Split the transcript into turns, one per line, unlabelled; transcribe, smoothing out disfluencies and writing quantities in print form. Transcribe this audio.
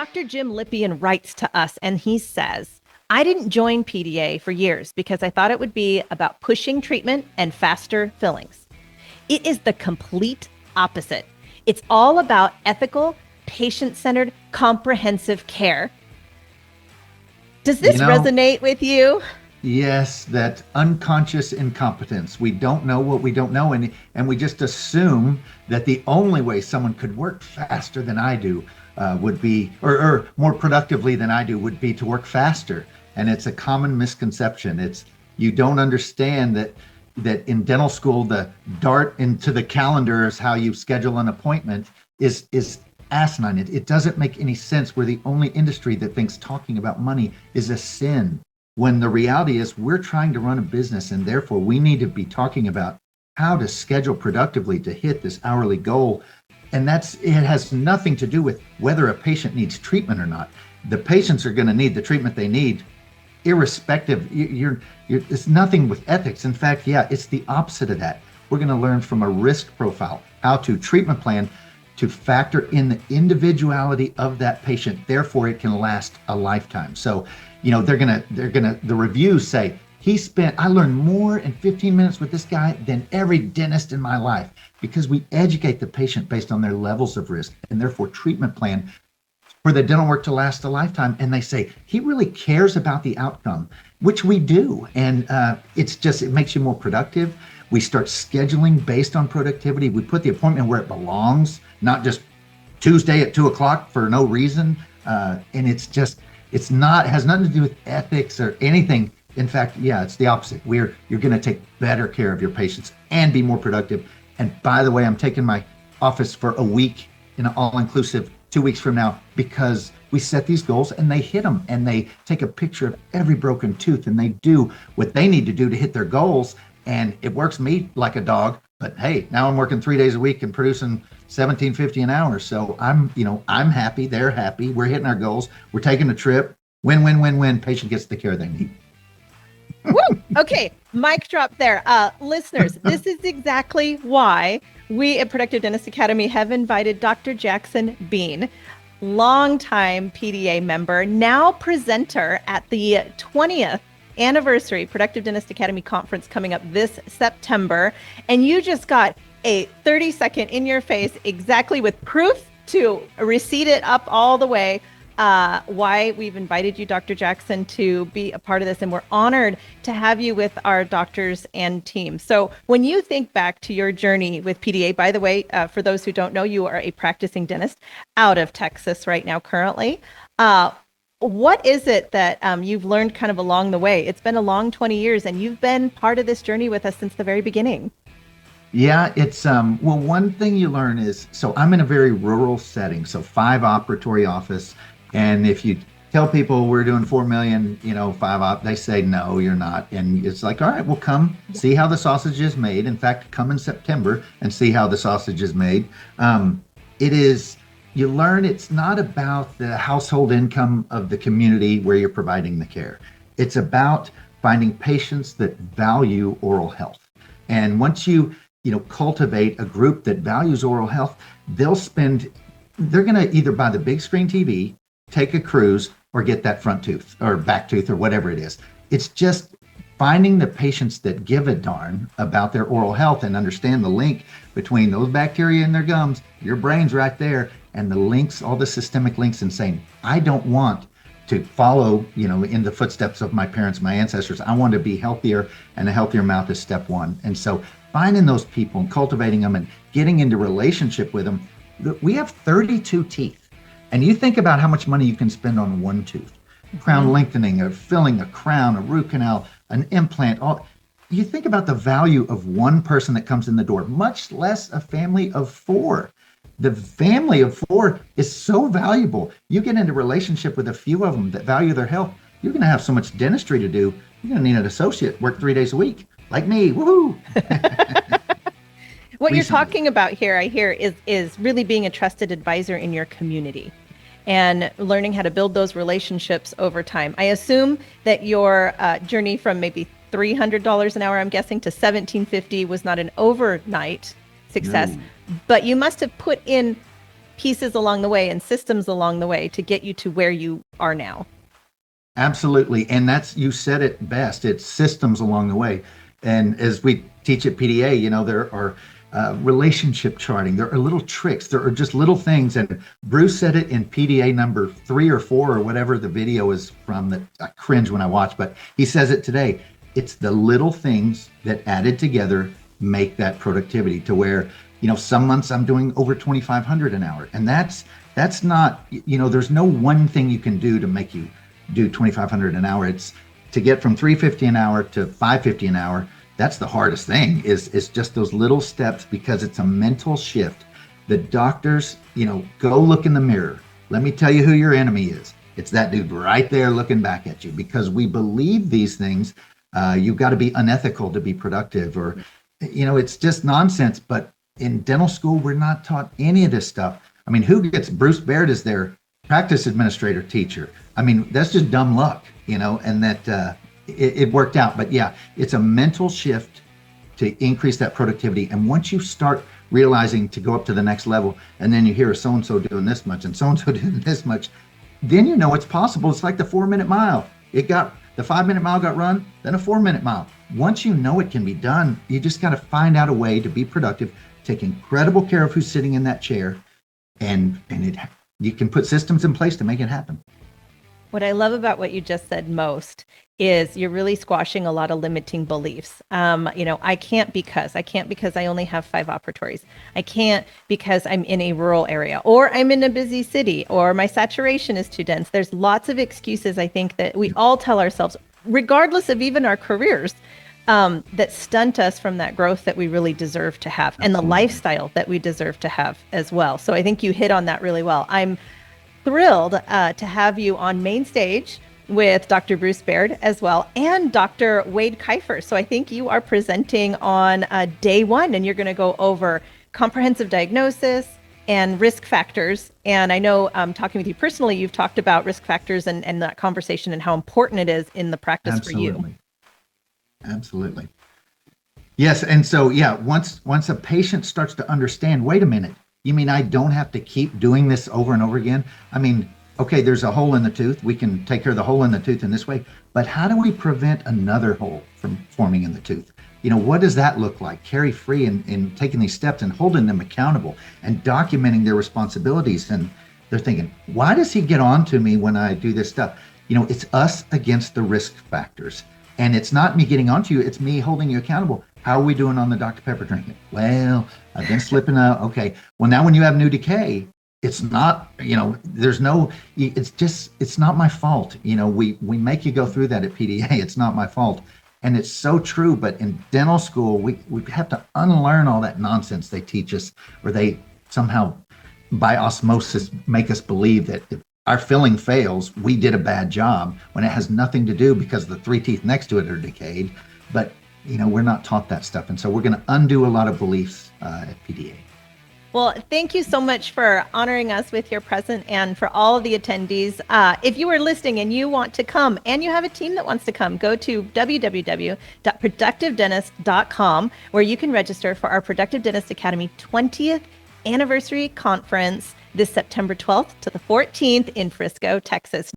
Dr. Jim Lippian writes to us and he says, I didn't join PDA for years because I thought it would be about pushing treatment and faster fillings. It is the complete opposite. It's all about ethical, patient-centered, comprehensive care. Does this resonate with you?
Yes, that unconscious incompetence. We don't know what we don't know, and we just assume that the only way someone could work faster than I do would be, or more productively than I do, would be to work faster. And it's a common misconception. It's you don't understand that in dental school, the dart into the calendar is how you schedule an appointment is asinine. It doesn't make any sense. We're the only industry that thinks talking about money is a sin, when the reality is we're trying to run a business, and therefore we need to be talking about how to schedule productively to hit this hourly goal. And it has nothing to do with whether a patient needs treatment or not. The patients are going to need the treatment they need, irrespective. It's nothing with ethics. In fact, it's the opposite of that. We're going to learn from a risk profile, how to treatment plan to factor in the individuality of that patient. Therefore, it can last a lifetime. So, the reviews say, I learned more in 15 minutes with this guy than every dentist in my life, because we educate the patient based on their levels of risk and therefore treatment plan for the dental work to last a lifetime. And they say, he really cares about the outcome, which we do. And it makes you more productive. We start scheduling based on productivity. We put the appointment where it belongs, not just Tuesday at 2:00 for no reason. And it has nothing to do with ethics or anything. In fact, it's the opposite. You're going to take better care of your patients and be more productive. And by the way, I'm taking my office for a week in an all-inclusive 2 weeks from now, because we set these goals and they hit them, and they take a picture of every broken tooth and they do what they need to do to hit their goals. And it works me like a dog, but hey, now I'm working 3 days a week and producing $17.50 an hour. So I'm happy, they're happy, we're hitting our goals, we're taking a trip, win, win, win, win, patient gets the care they need.
Woo! Okay, mic drop there. Listeners, this is exactly why we at Productive Dentist Academy have invited Dr. Jackson Bean, longtime PDA member, now presenter at the 20th anniversary Productive Dentist Academy conference coming up this September. And you just got a 30-second in your face, exactly with proof to receipt it up all the way, why we've invited you, Dr. Jackson, to be a part of this. And we're honored to have you with our doctors and team. So when you think back to your journey with PDA, by the way, for those who don't know, you are a practicing dentist out of Texas right now currently. What is it that you've learned kind of along the way? It's been a long 20 years and you've been part of this journey with us since the very beginning.
Yeah, it's, one thing you learn is, so I'm in a very rural setting, so 5 operatory office. And if you tell people we're doing 4 million, 5 they say, no, you're not. And it's like, all right, well, come see how the sausage is made. In fact, come in September and see how the sausage is made. You learn it's not about the household income of the community where you're providing the care. It's about finding patients that value oral health. And once you cultivate a group that values oral health, they're going to either buy the big screen TV, take a cruise, or get that front tooth or back tooth or whatever it is. It's just finding the patients that give a darn about their oral health and understand the link between those bacteria in their gums, your brain's right there, and the links, all the systemic links, and saying, I don't want to follow, in the footsteps of my parents, my ancestors. I want to be healthier, and a healthier mouth is step one. And so finding those people and cultivating them and getting into relationship with them. We have 32 teeth. And you think about how much money you can spend on one tooth. Crown lengthening, or filling a crown, a root canal, an implant. You think about the value of one person that comes in the door, much less a family of 4. The family of 4 is so valuable. You get into relationship with a few of them that value their health, you're going to have so much dentistry to do. You're going to need an associate, work 3 days a week, like me. Woohoo!
What you're talking about here, I hear, is really being a trusted advisor in your community and learning how to build those relationships over time. I assume that your journey from maybe $300 an hour, I'm guessing, to $17.50 was not an overnight success, but you must have put in pieces along the way and systems along the way to get you to where you are now.
Absolutely. And you said it best. It's systems along the way. And as we teach at PDA, there are relationship charting. There are little tricks. There are just little things. And Bruce said it in PDA number 3 or 4 or whatever the video is from that I cringe when I watch, but he says it today. It's the little things that added together make that productivity to where, some months I'm doing over 2,500 an hour. And that's not, there's no one thing you can do to make you do 2,500 an hour. It's to get from 350 an hour to 550 an hour. That's the hardest thing is just those little steps, because it's a mental shift. The doctors, go look in the mirror. Let me tell you who your enemy is. It's that dude right there looking back at you, because we believe these things. You've got to be unethical to be productive, or, it's just nonsense. But in dental school, we're not taught any of this stuff. I mean, who gets Bruce Baird as their practice administrator teacher? I mean, that's just dumb luck, and that it worked out. But yeah, it's a mental shift to increase that productivity. And once you start realizing to go up to the next level, and then you hear so-and-so doing this much and so-and-so doing this much, then it's possible. It's like the 4-minute mile. The 5-minute mile got run, then a 4-minute mile. Once you know it can be done, you just got to find out a way to be productive, take incredible care of who's sitting in that chair, and you can put systems in place to make it happen.
What I love about what you just said most is you're really squashing a lot of limiting beliefs. I can't because I only have 5 operatories. I can't because I'm in a rural area, or I'm in a busy city, or my saturation is too dense. There's lots of excuses, I think, that we all tell ourselves, regardless of even our careers, that stunt us from that growth that we really deserve to have, and the lifestyle that we deserve to have as well. So I think you hit on that really well. I'm thrilled to have you on main stage with Dr. Bruce Baird as well, and Dr. Wade Kiefer. So I think you are presenting on day 1, and you're going to go over comprehensive diagnosis and risk factors. And I know, talking with you personally, you've talked about risk factors and that conversation and how important it is in the practice for you.
Absolutely. Yes. And so, once a patient starts to understand, wait a minute, you mean I don't have to keep doing this over and over again? I mean, okay, there's a hole in the tooth. We can take care of the hole in the tooth in this way, but how do we prevent another hole from forming in the tooth? What does that look like? Carry free in taking these steps and holding them accountable and documenting their responsibilities. And they're thinking, why does he get on to me when I do this stuff? It's us against the risk factors. And it's not me getting onto you, it's me holding you accountable. How are we doing on the Dr. Pepper drinking? Well, I've been slipping out. Okay. Well, now when you have new decay, it's not, it's not my fault. We make you go through that at PDA. It's not my fault. And it's so true. But in dental school, we have to unlearn all that nonsense they teach us, or they somehow by osmosis make us believe that if our filling fails, we did a bad job, when it has nothing to do because the 3 teeth next to it are decayed. But we're not taught that stuff. And so we're going to undo a lot of beliefs at PDA.
Well, thank you so much for honoring us with your presence, and for all of the attendees. If you are listening and you want to come, and you have a team that wants to come, go to www.productivedentist.com, where you can register for our Productive Dentist Academy 20th anniversary conference this September 12th to the 14th in Frisco, Texas.